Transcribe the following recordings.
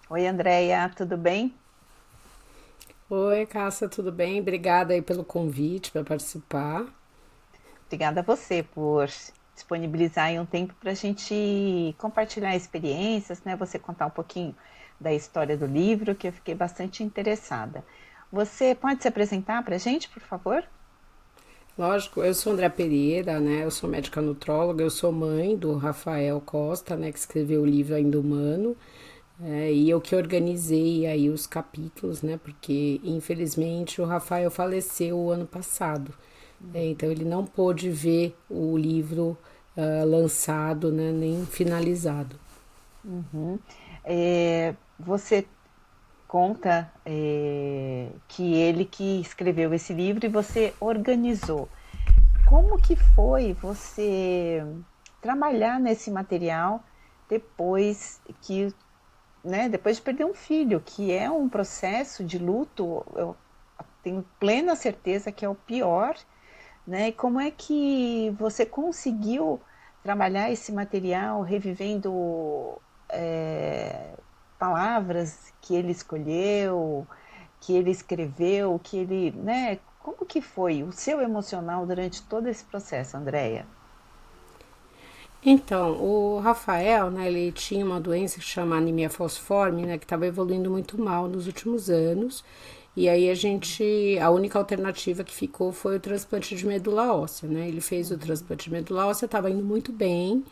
Oi, Andréia, tudo bem? Oi, Cássia, tudo bem? Obrigada aí pelo convite para participar. Obrigada a você por disponibilizar aí um tempo para a gente compartilhar experiências, né? Você contar um pouquinho da história do livro, que eu fiquei bastante interessada. Você pode se apresentar para a gente, por favor? Lógico, eu sou André Pereira, né? Eu sou médica nutróloga, eu sou mãe do Rafael Costa, né? Que escreveu o livro Ainda Humano. E eu que organizei aí os capítulos, né? Porque infelizmente o Rafael faleceu o ano passado. Então ele não pôde ver o livro lançado, né? Nem finalizado. Uhum. Você conta que ele que escreveu esse livro e você organizou. Como que foi você trabalhar nesse material depois que, né, depois de perder um filho, que é um processo de luto, eu tenho plena certeza que é o pior, né? E como é que você conseguiu trabalhar esse material revivendo palavras que ele escolheu, que ele escreveu, que ele, né? Como que foi o seu emocional durante todo esse processo, Andréia? Então, o Rafael, né, ele tinha uma doença que chama anemia falciforme, né, que estava evoluindo muito mal nos últimos anos. E aí a única alternativa que ficou foi o transplante de medula óssea, né? Ele fez o Uhum. transplante de medula óssea, estava indo muito bem,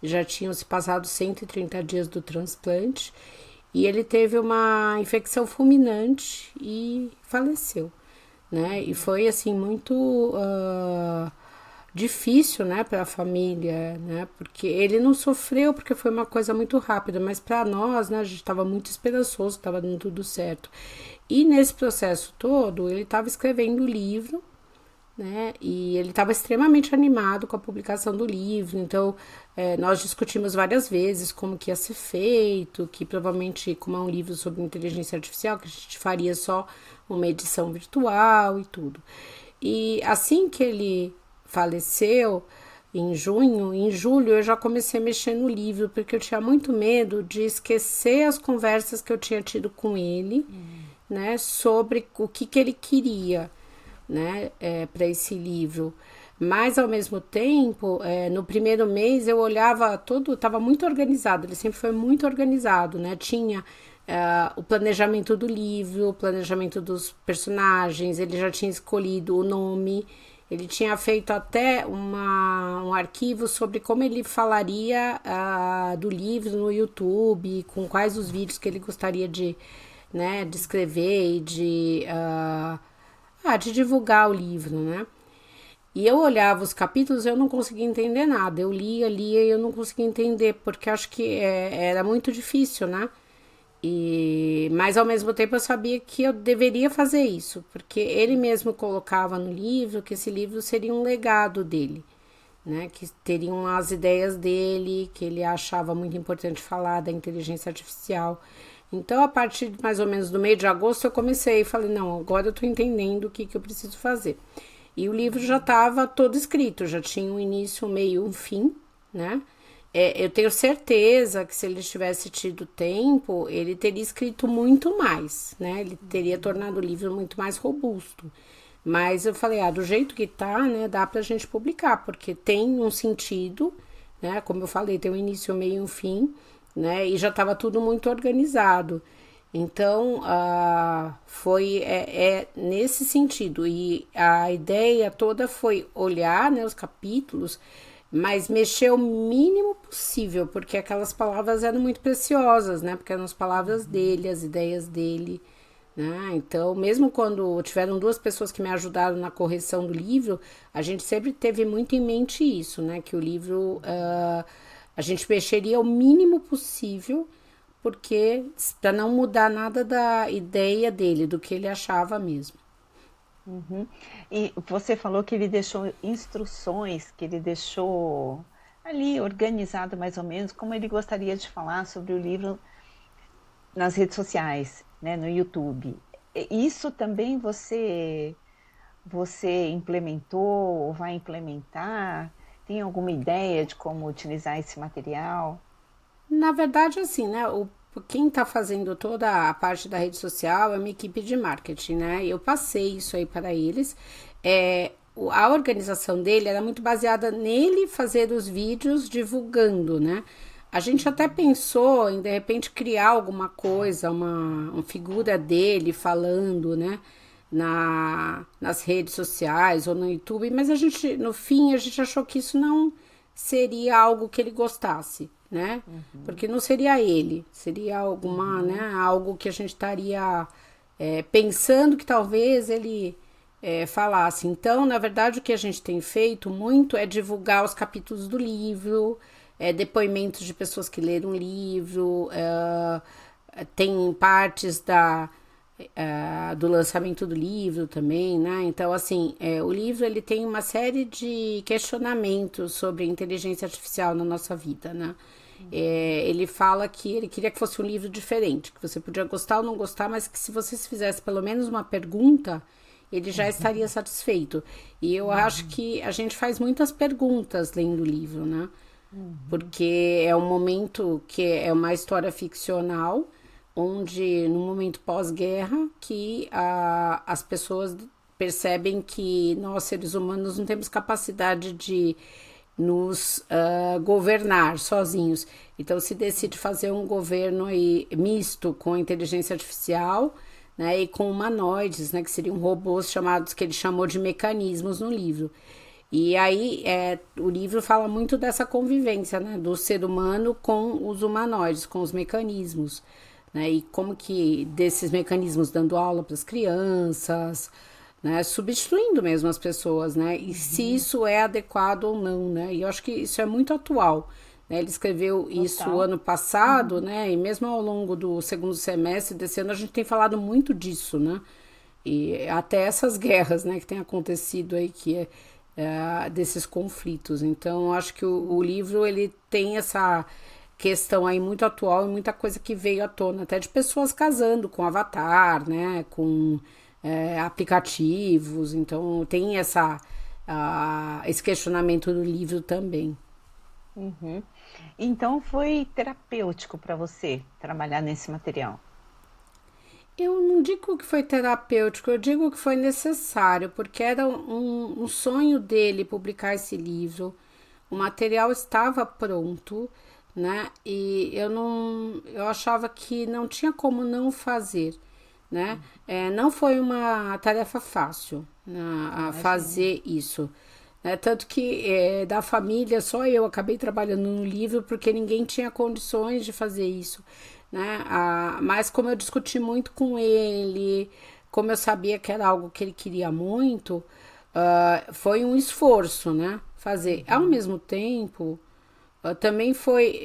já tinham se passado 130 dias do transplante, e ele teve uma infecção fulminante e faleceu, né? E foi assim muito difícil, né, para a família, né? Porque ele não sofreu porque foi uma coisa muito rápida, mas para nós, né, a gente estava muito esperançoso, estava dando tudo certo. E nesse processo todo, ele estava escrevendo o livro, né? E ele estava extremamente animado com a publicação do livro. Então, nós discutimos várias vezes como que ia ser feito, que provavelmente, como é um livro sobre inteligência artificial, que a gente faria só uma edição virtual e tudo. E assim que ele faleceu, em junho, em julho eu já comecei a mexer no livro, porque eu tinha muito medo de esquecer as conversas que eu tinha tido com ele, Hum. né, sobre o que ele queria, né, para esse livro. Mas ao mesmo tempo, no primeiro mês eu olhava tudo, estava muito organizado. Ele sempre foi muito organizado, né? Tinha o planejamento do livro, o planejamento dos personagens. Ele já tinha escolhido o nome. Ele tinha feito até um arquivo sobre como ele falaria do livro no YouTube, com quais os vídeos que ele gostaria de, né, de escrever e de divulgar o livro, né? E eu olhava os capítulos e eu não conseguia entender nada. Eu lia, lia e eu não conseguia entender, porque acho que era muito difícil, né? Mas ao mesmo tempo eu sabia que eu deveria fazer isso, porque ele mesmo colocava no livro que esse livro seria um legado dele, né? Que teriam as ideias dele, que ele achava muito importante falar da inteligência artificial. Então, a partir de mais ou menos do meio de agosto, eu comecei e falei: não, agora eu tô entendendo o que eu preciso fazer. E o livro já estava todo escrito, já tinha um início, um meio, um fim, né? Eu tenho certeza que se ele tivesse tido tempo, ele teria escrito muito mais, né? Ele teria Uhum. tornado o livro muito mais robusto. Mas eu falei, do jeito que tá, né, dá pra gente publicar, porque tem um sentido, né? Como eu falei, tem um início, um meio e um fim, né? E já estava tudo muito organizado. Então, foi nesse sentido. E a ideia toda foi olhar, né, os capítulos, mas mexer o mínimo possível, porque aquelas palavras eram muito preciosas, né? Porque eram as palavras Uhum. dele, as ideias dele. Né? Então, mesmo quando tiveram duas pessoas que me ajudaram na correção do livro, a gente sempre teve muito em mente isso, né? Que o livro a gente mexeria o mínimo possível, porque para não mudar nada da ideia dele, do que ele achava mesmo. Uhum. E você falou que ele deixou instruções, que ele deixou ali organizado mais ou menos como ele gostaria de falar sobre o livro nas redes sociais, né, no YouTube. Isso também você implementou ou vai implementar? Tem alguma ideia de como utilizar esse material? Na verdade, assim, né? quem está fazendo toda a parte da rede social é uma equipe de marketing, né? Eu passei isso aí para eles. A organização dele era muito baseada nele fazer os vídeos divulgando, né? A gente até pensou em, de repente, criar alguma coisa, uma figura dele falando, né? Nas redes sociais ou no YouTube, mas a gente, no fim, a gente achou que isso não seria algo que ele gostasse, né? Porque não seria ele, seria alguma, né? Algo que a gente estaria pensando que talvez ele falasse. Então, na verdade, o que a gente tem feito muito é divulgar os capítulos do livro, depoimentos de pessoas que leram o livro, tem partes do lançamento do livro também, né? Então, assim, o livro ele tem uma série de questionamentos sobre a inteligência artificial na nossa vida, né? Ele fala que ele queria que fosse um livro diferente, que você podia gostar ou não gostar, mas que se você fizesse pelo menos uma pergunta, ele já estaria satisfeito. E eu acho que a gente faz muitas perguntas lendo o livro, né? Porque é um momento que é uma história ficcional, onde no momento pós-guerra que as pessoas percebem que nós, seres humanos, não temos capacidade de nos governar sozinhos. Então se decide fazer um governo aí, misto com inteligência artificial, né, e com humanoides, né, que seriam robôs chamados, que ele chamou de mecanismos no livro. E aí o livro fala muito dessa convivência, né, do ser humano com os humanoides, com os mecanismos, né, e como que desses mecanismos dando aula para as crianças, né, substituindo mesmo as pessoas, né, e se isso é adequado ou não, né, e eu acho que isso é muito atual, né, ele escreveu isso ano passado, né, e mesmo ao longo do segundo semestre desse ano a gente tem falado muito disso, né, e até essas guerras, né, que tem acontecido aí, que desses conflitos. Então eu acho que o livro ele tem essa questão aí muito atual e muita coisa que veio à tona, até de pessoas casando com avatar, né, com aplicativos, então tem esse questionamento do livro também. Uhum. Então foi terapêutico para você trabalhar nesse material? Eu não digo que foi terapêutico, eu digo que foi necessário, porque era um sonho dele publicar esse livro, o material estava pronto, né? E eu achava que não tinha como não fazer, né? Não foi uma tarefa fácil, né, a fazer isso. Né? Tanto que da família só eu acabei trabalhando no livro porque ninguém tinha condições de fazer isso. Né? Mas como eu discuti muito com ele, como eu sabia que era algo que ele queria muito, foi um esforço, né? Fazer. Ao mesmo tempo, também foi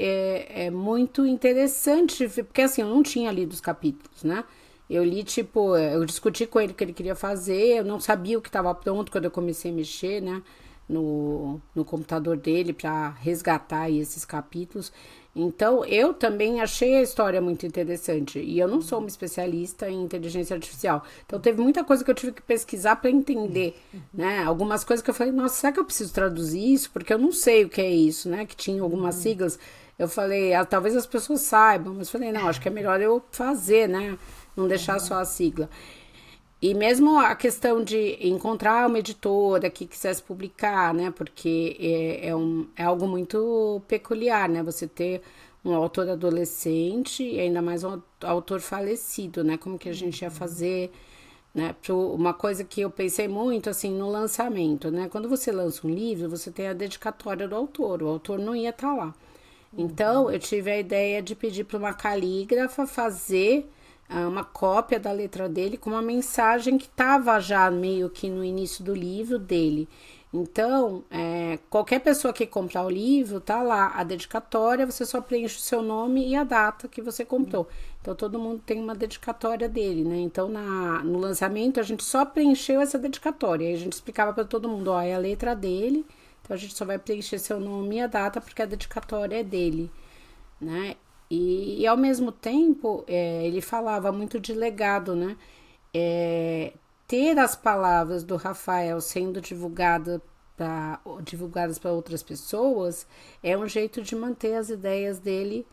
muito interessante, porque assim, eu não tinha lido os capítulos, né? Eu li, tipo, eu discuti com ele o que ele queria fazer, eu não sabia o que estava pronto quando eu comecei a mexer, né? No computador dele para resgatar esses capítulos. Então, eu também achei a história muito interessante. E eu não sou uma especialista em inteligência artificial. Então, teve muita coisa que eu tive que pesquisar para entender, né? Algumas coisas que eu falei, nossa, será que eu preciso traduzir isso? Porque eu não sei o que é isso, né? Que tinha algumas siglas. Eu falei, talvez as pessoas saibam, mas falei, não, acho que é melhor eu fazer, né? Não deixar só a sigla. E mesmo a questão de encontrar uma editora que quisesse publicar, né? Porque é algo muito peculiar, né? Você ter um autor adolescente e ainda mais um autor falecido, né? Como que a gente ia fazer, né? Uma coisa que eu pensei muito, assim, no lançamento, né? Quando você lança um livro, você tem a dedicatória do autor. O autor não ia estar lá. Então, eu tive a ideia de pedir para uma calígrafa fazer uma cópia da letra dele com uma mensagem que estava já meio que no início do livro dele. Então, qualquer pessoa que comprar o livro, tá lá a dedicatória, você só preenche o seu nome e a data que você comprou. Então, todo mundo tem uma dedicatória dele, né? Então, no lançamento, a gente só preencheu essa dedicatória. Aí a gente explicava para todo mundo, ó, é a letra dele, então a gente só vai preencher seu nome e a data porque a dedicatória é dele, né? E ao mesmo tempo, ele falava muito de legado, né? Ter as palavras do Rafael sendo divulgadas para outras pessoas é um jeito de manter as ideias dele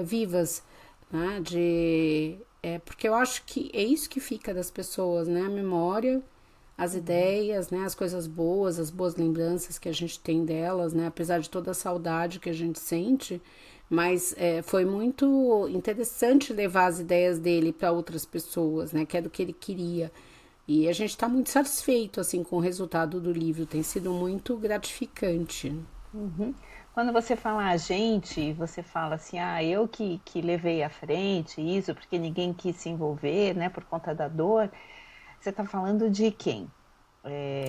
vivas, né? Porque eu acho que é isso que fica das pessoas, né? A memória, as ideias, né? As coisas boas, as boas lembranças que a gente tem delas, né? Apesar de toda a saudade que a gente sente, mas foi muito interessante levar as ideias dele para outras pessoas, né? Que é do que ele queria. E a gente está muito satisfeito assim com o resultado do livro, tem sido muito gratificante. Uhum. Quando você fala a gente, você fala assim, ah, eu que levei à frente isso, porque ninguém quis se envolver, né, por conta da dor. Você está falando de quem?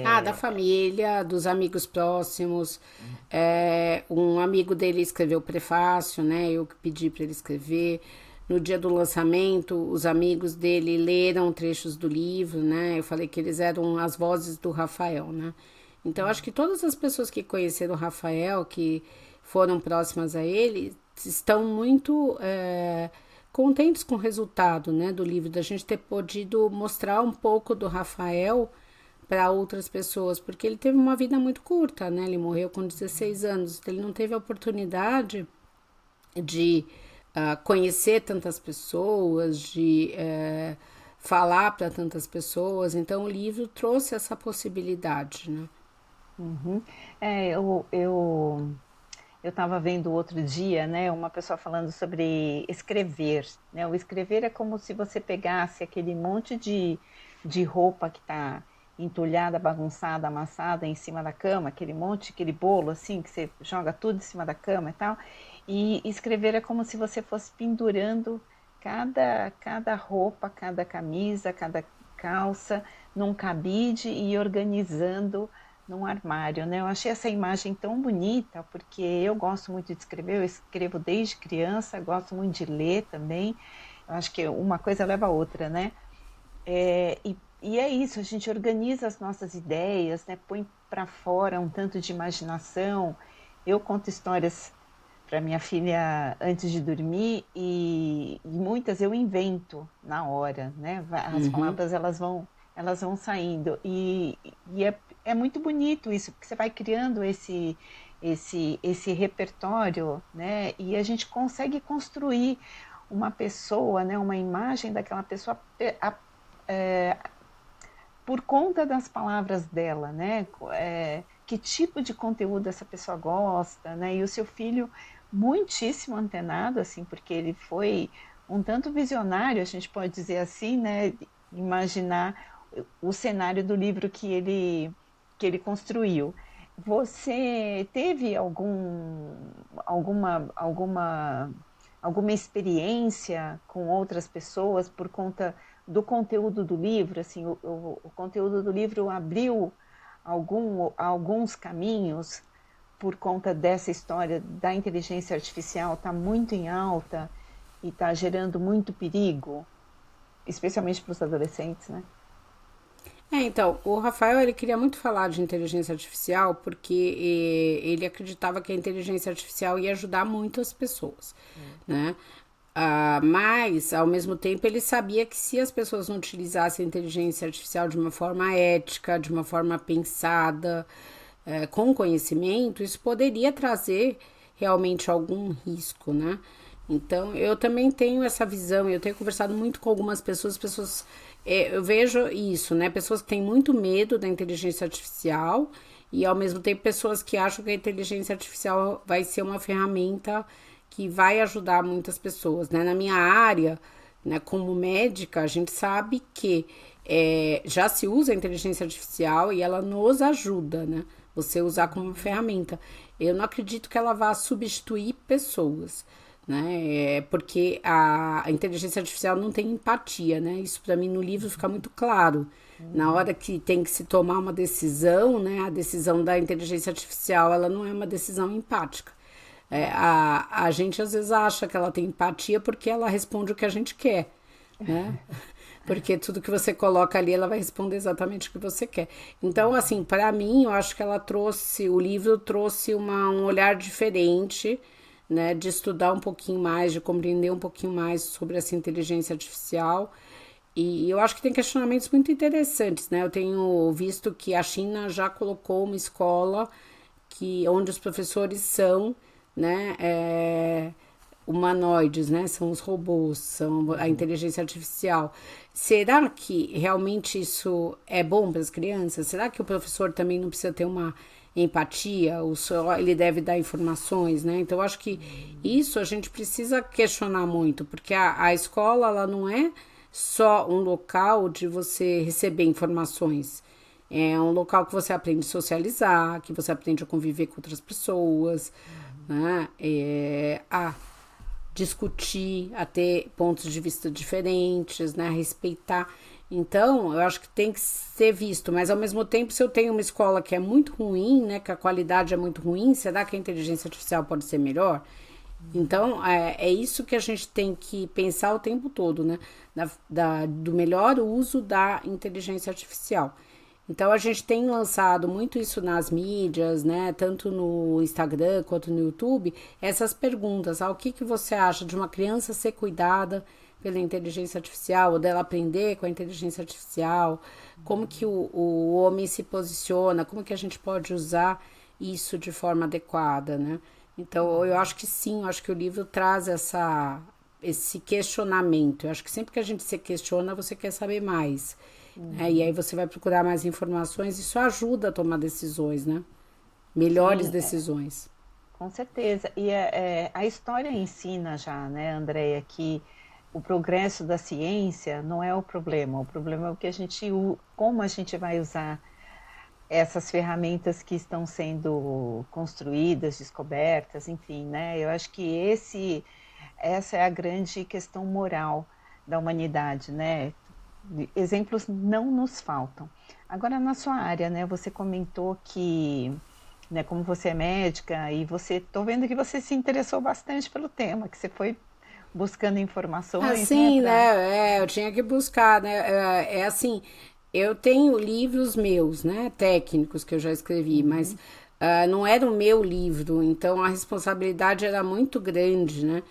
Ah, da É, família, dos amigos próximos. Um amigo dele escreveu o prefácio, né? Eu que pedi para ele escrever. No dia do lançamento, os amigos dele leram trechos do livro, né? Eu falei que eles eram as vozes do Rafael, né? Então, acho que todas as pessoas que conheceram o Rafael, que foram próximas a ele, estão muito contentes com o resultado, né, do livro, da gente ter podido mostrar um pouco do Rafael para outras pessoas, porque ele teve uma vida muito curta, né? Ele morreu com 16 anos, ele não teve a oportunidade de conhecer tantas pessoas, de falar para tantas pessoas. Então o livro trouxe essa possibilidade, né? uhum. É, eu estava vendo outro dia, né, uma pessoa falando sobre escrever, né? O escrever é como se você pegasse aquele monte de roupa que está entulhada, bagunçada, amassada em cima da cama, aquele monte, aquele bolo assim, que você joga tudo em cima da cama e tal. E escrever é como se você fosse pendurando cada roupa, cada camisa, cada calça num cabide e organizando num armário, né? Eu achei essa imagem tão bonita, porque eu gosto muito de escrever, eu escrevo desde criança, gosto muito de ler também. Eu acho que uma coisa leva a outra, né? E é isso, a gente organiza as nossas ideias, né? Põe para fora um tanto de imaginação. Eu conto histórias para minha filha antes de dormir e muitas eu invento na hora, né? As Uhum. palavras elas vão saindo e é muito bonito isso, porque você vai criando esse repertório, né? E a gente consegue construir uma pessoa, né? Uma imagem daquela pessoa por conta das palavras dela, né? Que tipo de conteúdo essa pessoa gosta, né? E o seu filho muitíssimo antenado, assim, porque ele foi um tanto visionário, a gente pode dizer assim, né? Imaginar o cenário do livro que ele construiu. Você teve alguma experiência com outras pessoas por conta do conteúdo do livro? Assim, o conteúdo do livro abriu alguns caminhos por conta dessa história da inteligência artificial, está muito em alta e está gerando muito perigo, especialmente para os adolescentes, né? Então, o Rafael ele queria muito falar de inteligência artificial porque ele acreditava que a inteligência artificial ia ajudar muito as pessoas, né? Mas, ao mesmo tempo, ele sabia que se as pessoas não utilizassem a inteligência artificial de uma forma ética, de uma forma pensada, com conhecimento, isso poderia trazer realmente algum risco, né? Então, eu também tenho essa visão, eu tenho conversado muito com algumas pessoas, eu vejo isso, né? Pessoas que têm muito medo da inteligência artificial e, ao mesmo tempo, pessoas que acham que a inteligência artificial vai ser uma ferramenta que vai ajudar muitas pessoas, né? Na minha área, né, como médica, a gente sabe que já se usa a inteligência artificial e ela nos ajuda, né? Você usar como ferramenta. Eu não acredito que ela vá substituir pessoas, né? Porque a inteligência artificial não tem empatia, né? Isso para mim no livro fica muito claro. Na Uhum. hora que tem que se tomar uma decisão, né? A decisão da inteligência artificial, ela não é uma decisão empática. A gente às vezes acha que ela tem empatia porque ela responde o que a gente quer, né? Porque tudo que você coloca ali, ela vai responder exatamente o que você quer. Então, assim, para mim, eu acho que ela trouxe, o livro trouxe um olhar diferente, né? De estudar um pouquinho mais, de compreender um pouquinho mais sobre essa inteligência artificial. E eu acho que tem questionamentos muito interessantes, né? Eu tenho visto que a China já colocou uma escola onde os professores são, né, humanoides, né? São os robôs, são a inteligência artificial. Será que realmente isso é bom para as crianças? Será que o professor também não precisa ter uma empatia? Ele deve dar informações, né? Então, eu acho que isso a gente precisa questionar muito, porque a escola, ela não é só um local de você receber informações. É um local que você aprende a socializar, que você aprende a conviver com outras pessoas, né? A discutir, a ter pontos de vista diferentes, né? A respeitar. Então, eu acho que tem que ser visto, mas ao mesmo tempo, se eu tenho uma escola que é muito ruim, né? Que a qualidade é muito ruim, será que a inteligência artificial pode ser melhor? Então, é isso que a gente tem que pensar o tempo todo, né? Do melhor uso da inteligência artificial. Então, a gente tem lançado muito isso nas mídias, né? Tanto no Instagram quanto no YouTube, essas perguntas. O que você acha de uma criança ser cuidada pela inteligência artificial, ou dela aprender com a inteligência artificial? Como que o homem se posiciona? Como que a gente pode usar isso de forma adequada, né? Então, eu acho que sim, eu acho que o livro traz esse questionamento. Eu acho que sempre que a gente se questiona, você quer saber mais. Né? E aí você vai procurar mais informações, isso ajuda a tomar decisões, né? Melhores Sim, decisões. com certeza. E a história ensina já, né, Andréia, que o progresso da ciência não é o problema é o que como a gente vai usar essas ferramentas que estão sendo construídas, descobertas, enfim, né? Eu acho que essa é a grande questão moral da humanidade, né? Exemplos não nos faltam. Agora, na sua área, né? Você comentou que, né? Como você é médica e tô vendo que você se interessou bastante pelo tema, que você foi buscando informações, né? Assim, né? Eu tinha que buscar, né? É assim, eu tenho livros meus, né? Técnicos que eu já escrevi, mas não era o meu livro, então a responsabilidade era muito grande, né?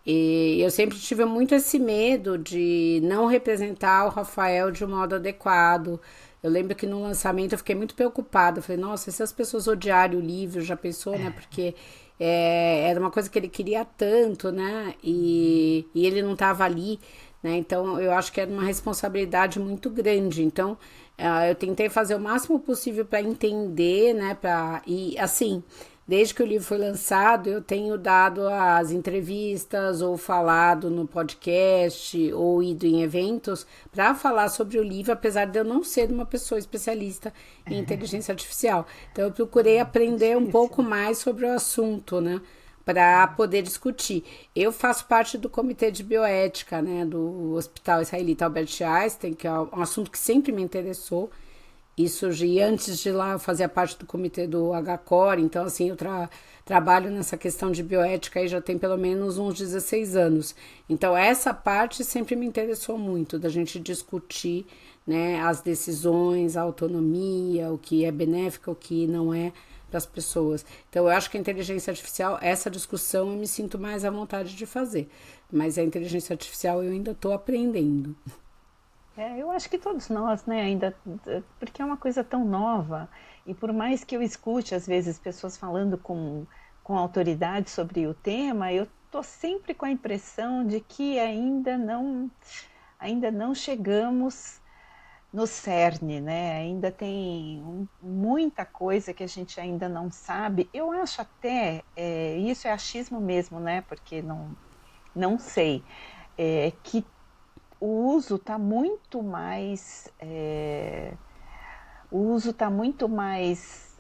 E eu sempre tive muito esse medo de não representar o Rafael de um modo adequado. Eu lembro que no lançamento eu fiquei muito preocupada. Eu falei, nossa, se as pessoas odiarem o livro, já pensou, né? Porque era uma coisa que ele queria tanto, né? E ele não estava ali, né? Então eu acho que era uma responsabilidade muito grande. Então eu tentei fazer o máximo possível para entender, né? E assim. Desde que o livro foi lançado, eu tenho dado as entrevistas, ou falado no podcast, ou ido em eventos para falar sobre o livro, apesar de eu não ser uma pessoa especialista em inteligência artificial. Então, eu procurei aprender um pouco Difícil. mais sobre o assunto, né? Para poder discutir. Eu faço parte do comitê de bioética, né? Do Hospital Israelita Albert Einstein, que é um assunto que sempre me interessou. Isso, e antes de lá eu fazia parte do comitê do HCOR, então assim, eu trabalho nessa questão de bioética aí já tem pelo menos uns 16 anos. Então essa parte sempre me interessou muito, da gente discutir, né, as decisões, a autonomia, o que é benéfico, o que não é para as pessoas. Então eu acho que a inteligência artificial, essa discussão eu me sinto mais à vontade de fazer, mas a inteligência artificial eu ainda estou aprendendo. Eu acho que todos nós, né, ainda, porque é uma coisa tão nova, e por mais que eu escute, às vezes, pessoas falando com autoridade sobre o tema, eu estou sempre com a impressão de que ainda não chegamos no cerne, né? Ainda tem muita coisa que a gente ainda não sabe. Eu acho até, isso é achismo mesmo, né? Porque não sei, que o uso está muito mais o uso está muito mais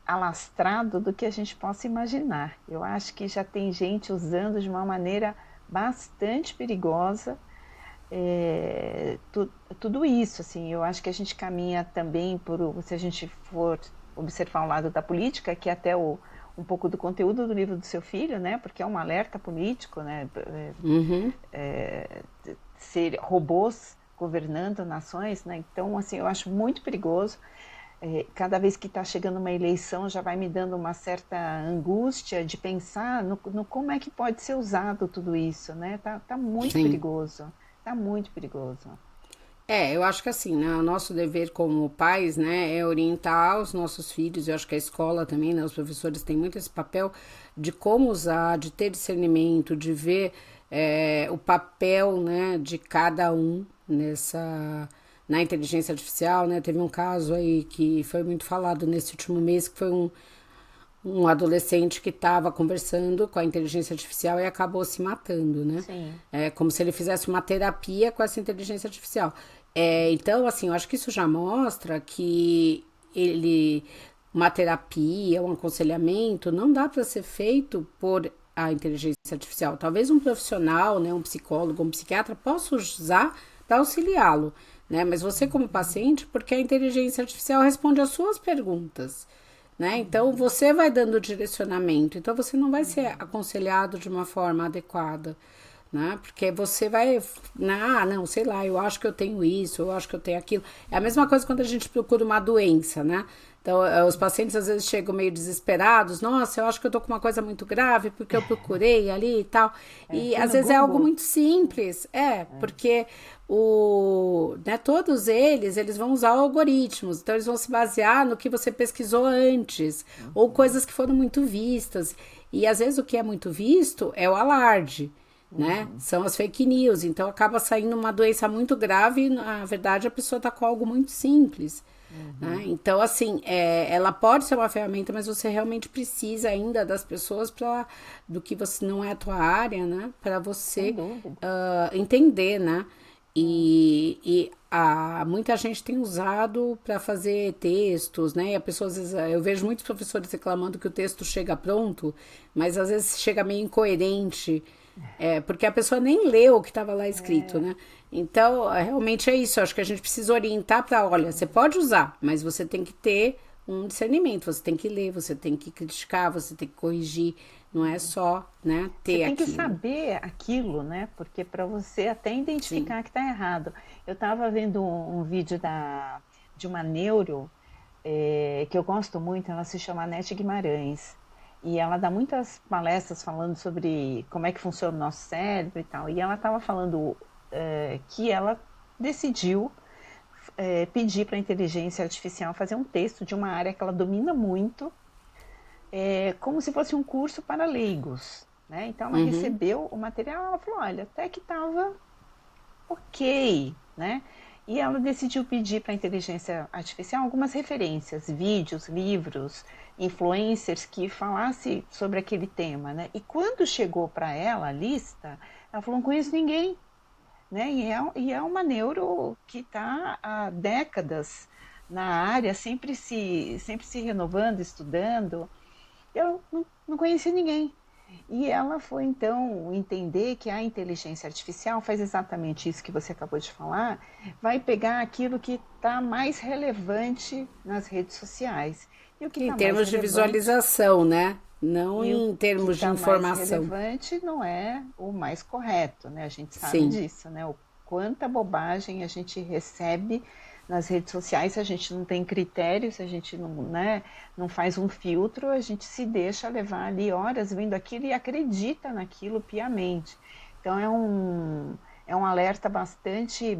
alastrado do que a gente possa imaginar. Eu acho que já tem gente usando de uma maneira bastante perigosa tudo isso. Assim, eu acho que a gente caminha também se a gente for observar um lado da política, que é até um pouco do conteúdo do livro do seu filho, né? Porque é um alerta político, né? Uhum. Ser robôs governando nações, né? Então, assim, eu acho muito perigoso. Cada vez que está chegando uma eleição, já vai me dando uma certa angústia de pensar no como é que pode ser usado tudo isso, né? Tá muito Sim. perigoso, tá muito perigoso. Eu acho que assim, né, o nosso dever como pais, né, é orientar os nossos filhos. Eu acho que a escola também, né, os professores têm muito esse papel de como usar, de ter discernimento, de ver o papel, né, de cada um na inteligência artificial, né? Teve um caso aí que foi muito falado nesse último mês, que foi um adolescente que estava conversando com a inteligência artificial e acabou se matando, né? Sim. É como se ele fizesse uma terapia com essa inteligência artificial. Então, assim, eu acho que isso já mostra que uma terapia, um aconselhamento, não dá para ser feito por a inteligência artificial. Talvez um profissional, né, um psicólogo, um psiquiatra possa usar para auxiliá-lo, né? Mas você como paciente, porque a inteligência artificial responde às suas perguntas, né? Então você vai dando direcionamento, então você não vai ser aconselhado de uma forma adequada, né? Porque você vai, né? Ah, não, sei lá, eu acho que eu tenho isso, eu acho que eu tenho aquilo. É a mesma coisa quando a gente procura uma doença, né? Então, os pacientes às vezes chegam meio desesperados. Nossa, eu acho que eu tô com uma coisa muito grave porque eu procurei ali e tal. E Fui às no vezes é algo Google. muito simples. Porque todos eles vão usar algoritmos. Então, eles vão se basear no que você pesquisou antes ou coisas que foram muito vistas. E às vezes o que é muito visto é o alarde, né? Uhum. São as fake news. Então acaba saindo uma doença muito grave e, na verdade, a pessoa está com algo muito simples. Né? Uhum. Então, assim, ela pode ser uma ferramenta, mas você realmente precisa ainda das pessoas para do que você não é a tua área, né? Para Sem você dúvida. entender, né? É. Muita gente tem usado para fazer textos, né? E a pessoa, às vezes, eu vejo muitos professores reclamando que o texto chega pronto, mas às vezes chega meio incoerente, porque a pessoa nem leu o que estava lá escrito, É. né? Então, realmente é isso. Eu acho que a gente precisa orientar para, olha, você pode usar, mas você tem que ter um discernimento. Você tem que ler, você tem que criticar, você tem que corrigir. Não é só, né, Você ter tem que aquilo. saber aquilo, né? Porque para você até Sim. identificar que está errado. Eu estava vendo um vídeo de uma neuro que eu gosto muito, ela se chama Nete Guimarães. E ela dá muitas palestras falando sobre como é que funciona o nosso cérebro e tal. E ela estava falando que ela decidiu pedir para a inteligência artificial fazer um texto de uma área que ela domina muito, como se fosse um curso para leigos. Né? Então ela Uhum. recebeu o material, ela falou, olha, até que estava ok, né? E ela decidiu pedir para a inteligência artificial algumas referências, vídeos, livros, influencers que falasse sobre aquele tema, né? E quando chegou para ela a lista, ela falou, não conheço ninguém, né? E é uma neuro que está há décadas na área, sempre se renovando, estudando. Eu não conheci ninguém. E ela foi então entender que a inteligência artificial faz exatamente isso que você acabou de falar, vai pegar aquilo que está mais relevante nas redes sociais. E o que Em está mais termos de relevante visualização, né? Não e o em que termos de está mais informação. relevante não é o mais correto, né? A gente sabe Sim. disso, né? O quanta bobagem a gente recebe nas redes sociais, se a gente não tem critério, se a gente não, né, não faz um filtro, a gente se deixa levar ali horas vendo aquilo e acredita naquilo piamente. Então é um alerta bastante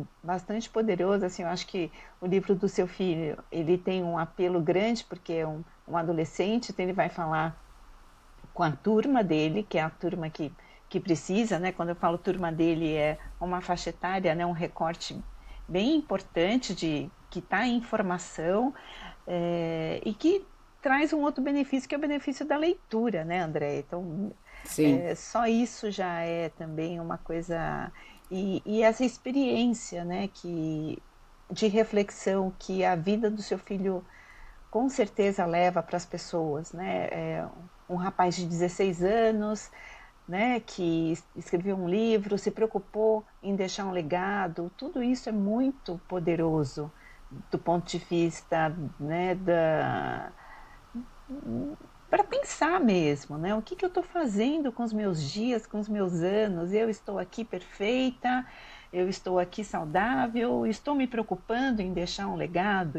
poderoso. Assim, eu acho que o livro do seu filho ele tem um apelo grande porque é um adolescente, então ele vai falar com a turma dele, que é a turma que precisa, né? Quando eu falo turma dele, é uma faixa etária, né? Um recorte bem importante de que está em formação e que traz um outro benefício, que é o benefício da leitura, né, André? Então, Sim. só isso já é também uma coisa... E essa experiência, né, de reflexão que a vida do seu filho com certeza leva para as pessoas, né? Um rapaz de 16 anos, né, que escreveu um livro, se preocupou em deixar um legado, tudo isso é muito poderoso do ponto de vista, né, para pensar mesmo, né? O que, que eu estou fazendo com os meus dias, com os meus anos? Eu estou aqui perfeita, eu estou aqui saudável, estou me preocupando em deixar um legado,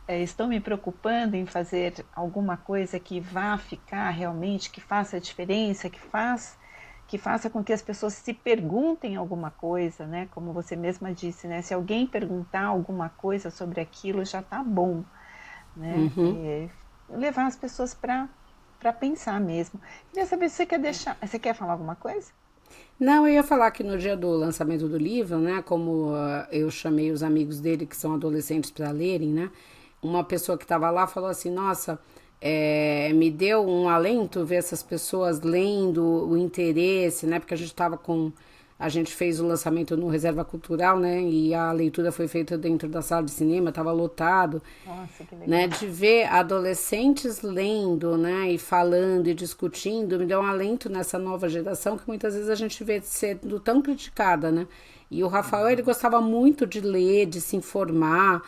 estou me preocupando em fazer alguma coisa que vá ficar realmente, que faça a diferença, que faça com que as pessoas se perguntem alguma coisa, né? Como você mesma disse, né? Se alguém perguntar alguma coisa sobre aquilo, já está bom, né? Levar as pessoas para pensar mesmo. Queria saber se você quer falar alguma coisa? Não, eu ia falar que no dia do lançamento do livro, né, como eu chamei os amigos dele que são adolescentes para lerem, né, uma pessoa que estava lá falou assim, nossa, me deu um alento ver essas pessoas lendo, o interesse, né, porque a gente fez o lançamento no Reserva Cultural, né, e a leitura foi feita dentro da sala de cinema, estava lotado, Nossa, que né, legal. de ver adolescentes lendo, né, e falando e discutindo, me deu um alento nessa nova geração que muitas vezes a gente vê sendo tão criticada, né? E o Rafael, ele gostava muito de ler, de se informar,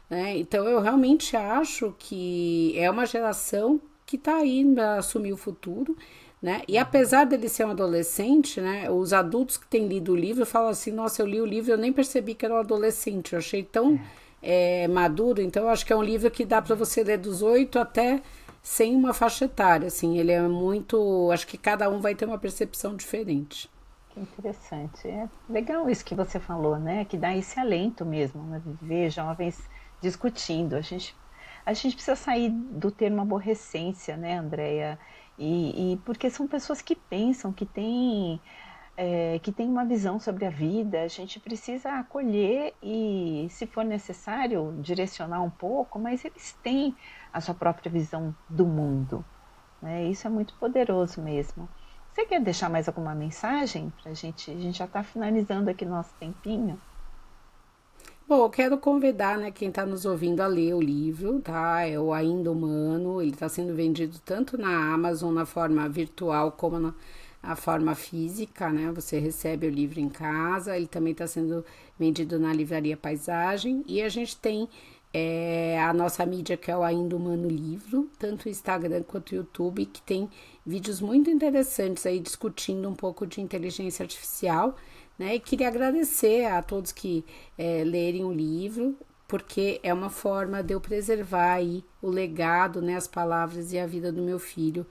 né? Então eu realmente acho que é uma geração que está aí para assumir o futuro, né? E apesar dele ser um adolescente, né, os adultos que têm lido o livro falam assim, nossa, eu li o livro, eu nem percebi que era um adolescente, eu achei tão maduro, então eu acho que é um livro que dá para você ler dos 8 até sem uma faixa etária, assim, ele é muito, acho que cada um vai ter uma percepção diferente. Que interessante. É legal isso que você falou, né? Que dá esse alento mesmo, né? Ver jovens discutindo. A gente precisa sair do termo aborrecência, né, Andréia? E porque são pessoas que pensam, que têm uma visão sobre a vida. A gente precisa acolher e, se for necessário, direcionar um pouco, mas eles têm a sua própria visão do mundo, né? Isso é muito poderoso mesmo. Você quer deixar mais alguma mensagem para a gente? A gente já está finalizando aqui nosso tempinho. Bom, eu quero convidar, né, quem está nos ouvindo a ler o livro, tá? É o Ainda Humano, ele está sendo vendido tanto na Amazon na forma virtual como na forma física, né? Você recebe o livro em casa, ele também está sendo vendido na Livraria Paisagem e a gente tem a nossa mídia que é o Ainda Humano Livro, tanto o Instagram quanto o YouTube, que tem vídeos muito interessantes aí discutindo um pouco de inteligência artificial, né? E queria agradecer a todos que lerem o livro, porque é uma forma de eu preservar aí o legado, né, as palavras e a vida do meu filho,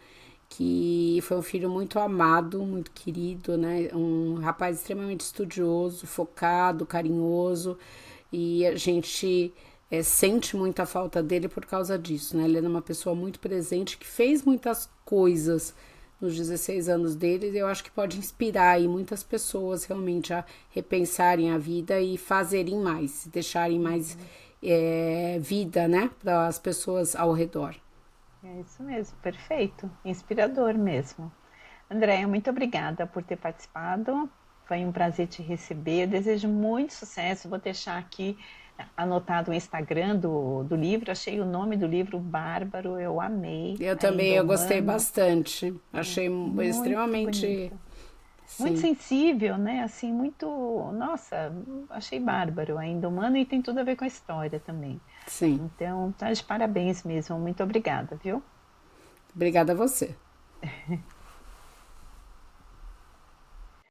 que foi um filho muito amado, muito querido, né? Um rapaz extremamente estudioso, focado, carinhoso, e a gente sente muita falta dele por causa disso, né? Ele era uma pessoa muito presente, que fez muitas coisas nos 16 anos dele, e eu acho que pode inspirar aí muitas pessoas realmente a repensarem a vida e fazerem mais, deixarem mais vida, né, para as pessoas ao redor. É isso mesmo, perfeito. Inspirador mesmo. Andréia, muito obrigada por ter participado. Foi um prazer te receber. Eu desejo muito sucesso. Vou deixar aqui anotado o Instagram do livro. Achei o nome do livro bárbaro. Eu amei. Eu também, Ainda eu gostei humano. bastante. Achei Muito extremamente, bonito. Muito sim, sensível, né? Assim, muito. Nossa, achei bárbaro. Ainda humano e tem tudo a ver com a história também. sim. Então, tá de parabéns mesmo. Muito obrigada, viu? Obrigada a você.